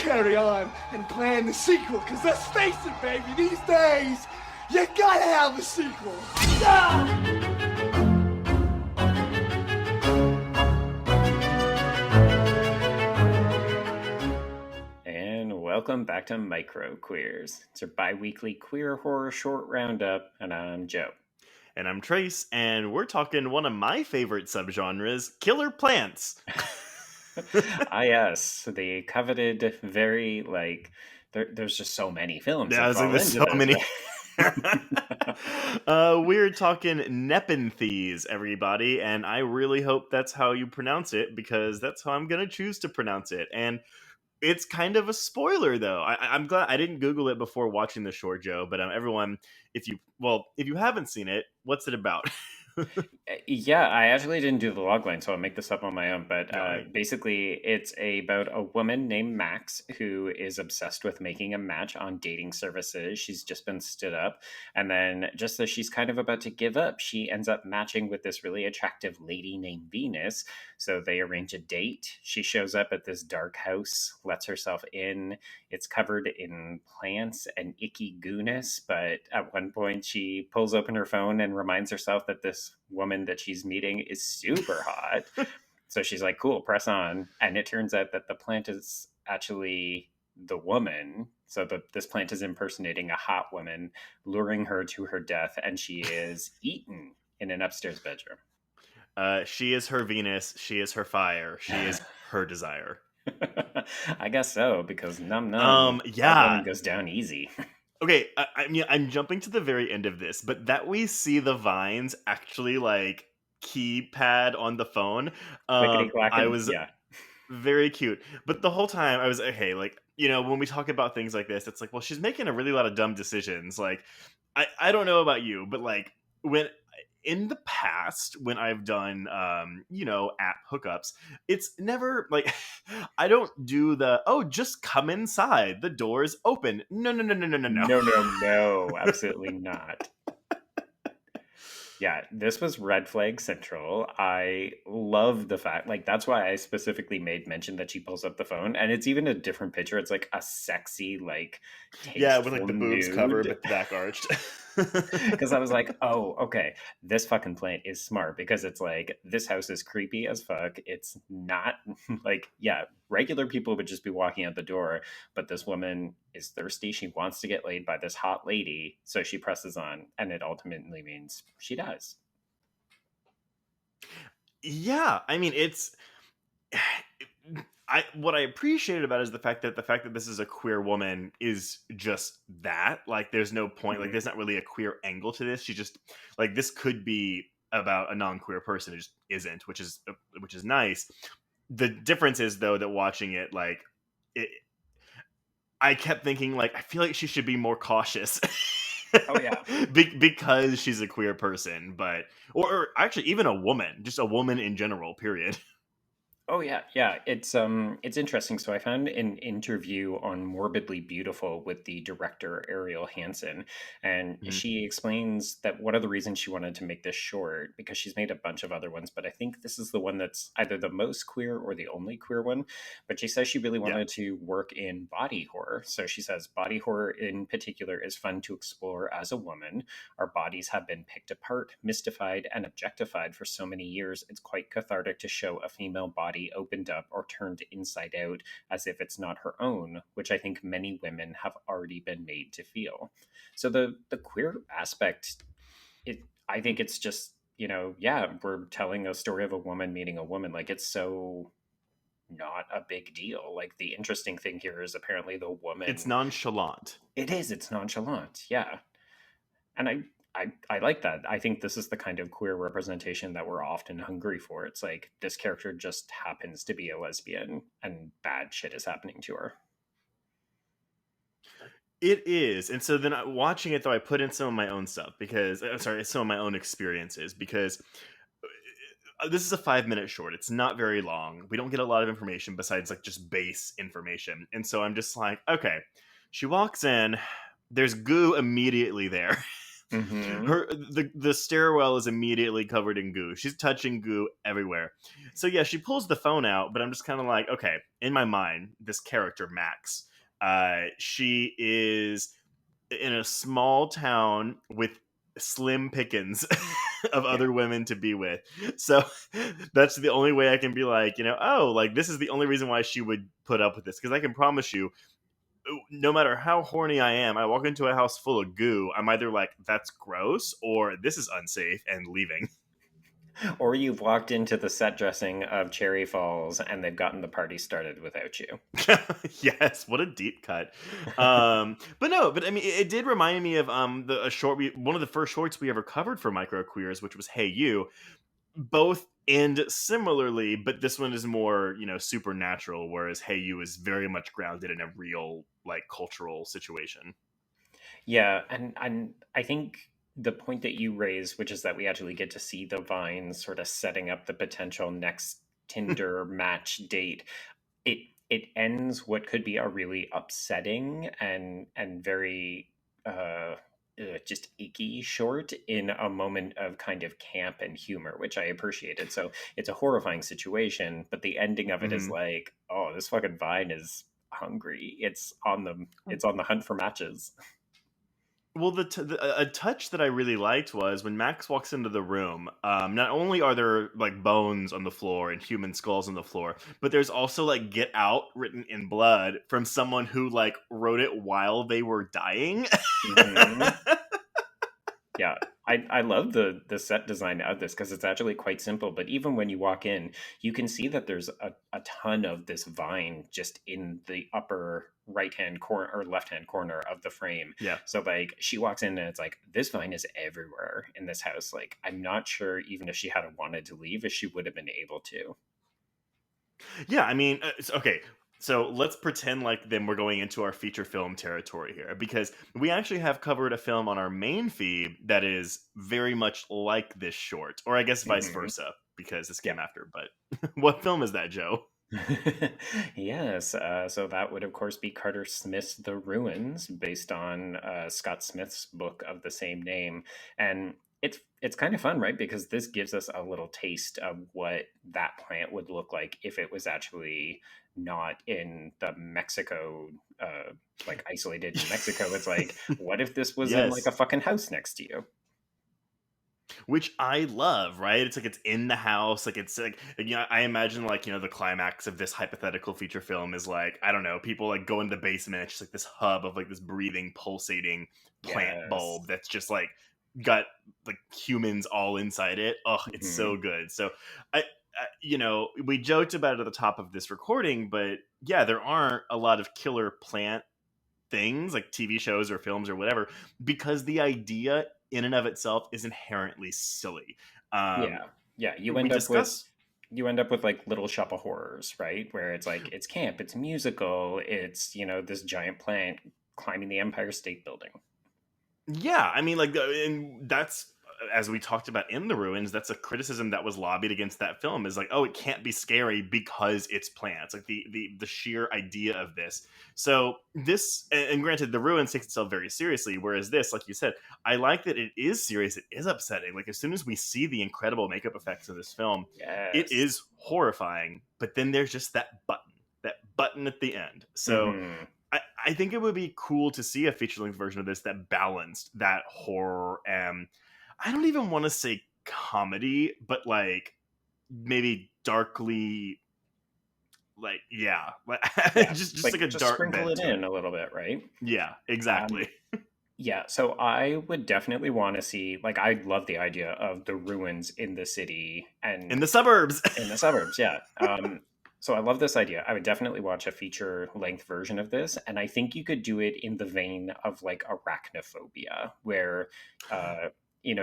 carry on and plan the sequel, because let's face it, baby, these days, you gotta have a sequel. And welcome back to Micro Queers. It's our bi-weekly queer horror short roundup, and I'm Joe. And I'm Trace, and we're talking one of my favorite subgenres, killer plants. Yes, the coveted, very, there's just so many films Yeah, that fall there's into so many. Right? We're talking Nepenthes, everybody, and I really hope that's how you pronounce it, because that's how I'm going to choose to pronounce it. And it's kind of a spoiler, though. I'm glad I didn't Google it before watching the short, Joe. But everyone, if you haven't seen it, what's it about? Yeah, I actually didn't do the logline, so I'll make this up on my own. But Right. basically, it's about a woman named Max who is obsessed with making a match on dating services. She's just been stood up. And then, just as she's kind of about to give up, she ends up matching with this really attractive lady named Venus. So they arrange a date. She shows up at this dark house, lets herself in. It's covered in plants and icky gooness, but at one point she pulls open her phone and reminds herself that this woman that she's meeting is super hot. So she's like, cool, press on. And it turns out that the plant is actually the woman. So this plant is impersonating a hot woman, luring her to her death, and she is eaten in an upstairs bedroom. She is her Venus. She is her fire. She is her desire. I guess so, because num num, that Yeah. woman goes down easy. Okay, I mean, I'm jumping to the very end of this, but that we see the vines actually like keypad on the phone. Clickety I clacking, was yeah. very cute, but the whole time I was okay. Like, when we talk about things like this, it's like, well, she's making a really lot of dumb decisions. Like, I don't know about you, but like when in the past when I've done app hookups, it's never like I don't do the just come inside, the door's open. No. No, absolutely not. Yeah, this was red flag central. I love the fact, like, that's why I specifically made mention that she pulls up the phone, and it's even a different picture. It's like a sexy, like, Yeah, with tasteful like the boobs covered nude. but the back arched. Because I was like, oh, okay, this fucking plant is smart, because it's like, this house is creepy as fuck. It's not like, yeah, regular people would just be walking out the door, but this woman is thirsty. She wants to get laid by this hot lady. So she presses on, and it ultimately means she dies. Yeah, I mean, it's what I appreciated about it is the fact that this is a queer woman is just that. Like, there's no point. Like, Mhm. there's not really a queer angle to this. She just like this could be about a non-queer person. It just isn't, which is nice. The difference is though that watching it, like, it, I kept thinking like I feel like she should be more cautious. Oh, yeah. Because she's a queer person, but or actually even a woman, just a woman in general. Period. Oh yeah. It's interesting. So I found an interview on Morbidly Beautiful with the director Ariel Hansen, and Mhm. she explains that one of the reasons she wanted to make this short, because she's made a bunch of other ones, but I think this is the one that's either the most queer or the only queer one. But she says she really Yeah. wanted to work in body horror. So she says body horror in particular is fun to explore as a woman. Our bodies have been picked apart, mystified, and objectified for so many years. It's quite cathartic to show a female body opened up or turned inside out as if it's not her own, which I think many women have already been made to feel. So the queer aspect, I think it's just, yeah, we're telling a story of a woman meeting a woman. Like, it's so not a big deal. Like, the interesting thing here is apparently the It's woman. nonchalant. It's nonchalant, yeah. And I like that. I think this is the kind of queer representation that we're often hungry for. It's like, this character just happens to be a lesbian and bad shit is happening to her. It is. And so then watching it though, I put in some of my own stuff because sorry, some of my own experiences because this is a 5 minute short. It's not very long. We don't get a lot of information besides like just base information. And so I'm just like, okay, she walks in, there's goo immediately there. Mm-hmm. The stairwell is immediately covered in goo. She's touching goo everywhere. So yeah, she pulls the phone out, but I'm just kind of like, okay, in my mind, this character Max, she is in a small town with slim pickings of Yeah. other women to be with. So that's the only way I can be like, oh, like this is the only reason why she would put up with this. Because I can promise you, no matter how horny I am, I walk into a house full of goo, I'm either like, that's gross, or this is unsafe, and leaving. Or you've walked into the set dressing of Cherry Falls and they've gotten the party started without you. Yes, what a deep cut. But no, but I mean, it did remind me of one of the first shorts we ever covered for Micro Queers, which was Hey You. Both end similarly, but this one is more, supernatural, whereas Hey You is very much grounded in a real, like, cultural situation. Yeah, and I think the point that you raise, which is that we actually get to see the vines sort of setting up the potential next Tinder match date, it it ends what could be a really upsetting and very just icky short in a moment of kind of camp and humor, which I appreciated. So it's a horrifying situation, but the ending of it is Mhm. like, oh, this fucking vine is hungry. It's on the hunt for matches. Well, a touch that I really liked was when Max walks into the room. Not only are there like bones on the floor and human skulls on the floor, but there's also like "Get Out" written in blood from someone who like wrote it while they were dying. Hmm. Yeah, I love the set design of this because it's actually quite simple. But even when you walk in, you can see that there's a ton of this vine just in the upper right hand corner or left hand corner of the frame. Yeah. So like she walks in and it's like this vine is everywhere in this house. Like I'm not sure even if she had wanted to leave, if she would have been able to. Yeah, I mean, okay. So let's pretend like then we're going into our feature film territory here, because we actually have covered a film on our main feed that is very much like this short, or I guess vice Hmm. versa, because this Yeah. came after. But what film is that, Joe? Yes, so that would of course be Carter Smith's The Ruins, based on Scott Smith's book of the same name, and it's kind of fun, right? Because this gives us a little taste of what that plant would look like if it was actually not in the Mexico, like isolated in Mexico. It's like, what if this was in like a Yes. fucking house next to you? Which I love, right? It's like it's in the house, like it's like I imagine like the climax of this hypothetical feature film is like I don't know, people like go in the basement, it's just like this hub of like this breathing, pulsating plant Yes. bulb that's just like got like humans all inside it. Oh, it's Hmm. so good. So we joked about it at the top of this recording, but yeah, there aren't a lot of killer plant things like TV shows or films or whatever, because the idea in and of itself is inherently silly. Um, Yeah. Yeah, we discuss, you end up with like Little Shop of Horrors, right? Where it's like it's camp, it's musical, it's, this giant plant climbing the Empire State Building. yeah, I mean, like, and that's as we talked about in the ruins. That's a criticism that was lobbied against that film. Is like, oh, it can't be scary because it's plants. Like the sheer idea of this. So this, and granted, the ruins takes itself very seriously, whereas this, like you said, I like that it is serious. It is upsetting. Like as soon as we see the incredible makeup effects of this film, it Yes. is horrifying. But then there's just that button at the end. So Hmm. I think it would be cool to see a feature length version of this that balanced that horror and I don't even want to say comedy, but like maybe darkly, like yeah, like Yeah. just like Like a just dark sprinkle bent it to it. in a little bit, right? Yeah, Um, exactly. yeah, so I would definitely want to see, like, I love the idea of the ruins in the city In and the suburbs. in the suburbs, yeah. So I love this idea. I would definitely watch a feature length version of this, and I think you could do it in the vein of like arachnophobia, where uh, you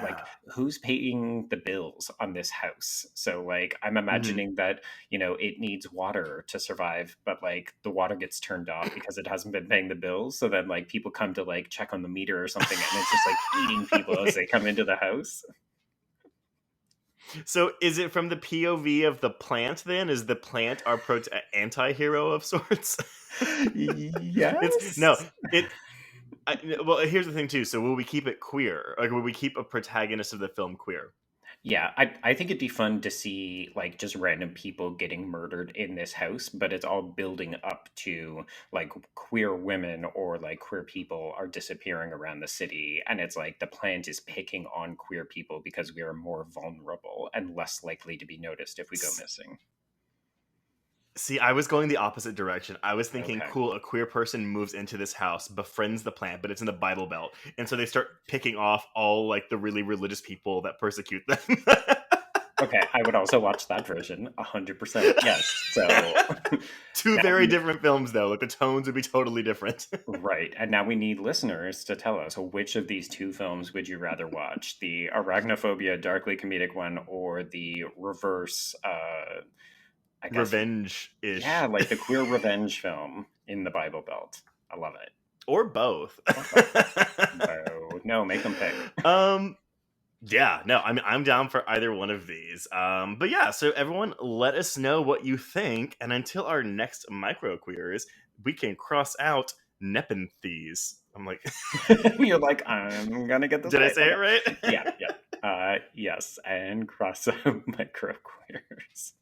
like Yeah. who's paying the bills on this house? So like I'm Hmm. imagining that it needs water to survive, but like the water gets turned off because it hasn't been paying the bills. So then like people come to like check on the meter or something, and it's just like eating people as they come into the house. So is it from the POV of the plant then? Is the plant our anti-hero of sorts? It's no, Yes. it Well, here's the thing too. So will we keep it queer? Like, will we keep a protagonist of the film queer? Yeah, I think it'd be fun to see like just random people getting murdered in this house, but it's all building up to like queer women or like queer people are disappearing around the city, and it's like the plant is picking on queer people because we are more vulnerable and less likely to be noticed if we go missing. See, I was going the opposite direction. I was thinking, Okay. cool, a queer person moves into this house, befriends the plant, but it's in the Bible Belt. And so they start picking off all like the really religious people that persecute them. Okay, I would also watch that version 100%. Yes. So Two now very we different films though. Like the tones would be totally different. right, and now we need listeners to tell us which of these two films would you rather watch: the arachnophobia, darkly comedic one, or the reverse, I guess, Revenge-ish. yeah, like the queer revenge film in the Bible Belt. I love it. Or both. Or both. No, make them pick. Yeah, no, I'm down for either one of these. But yeah, so everyone let us know what you think. And until our next micro queers, we can cross out Nepenthes. I'm like, You're like, I'm gonna get this did I right. say it Okay. right? Yeah, yeah. Yes, and cross out micro queers.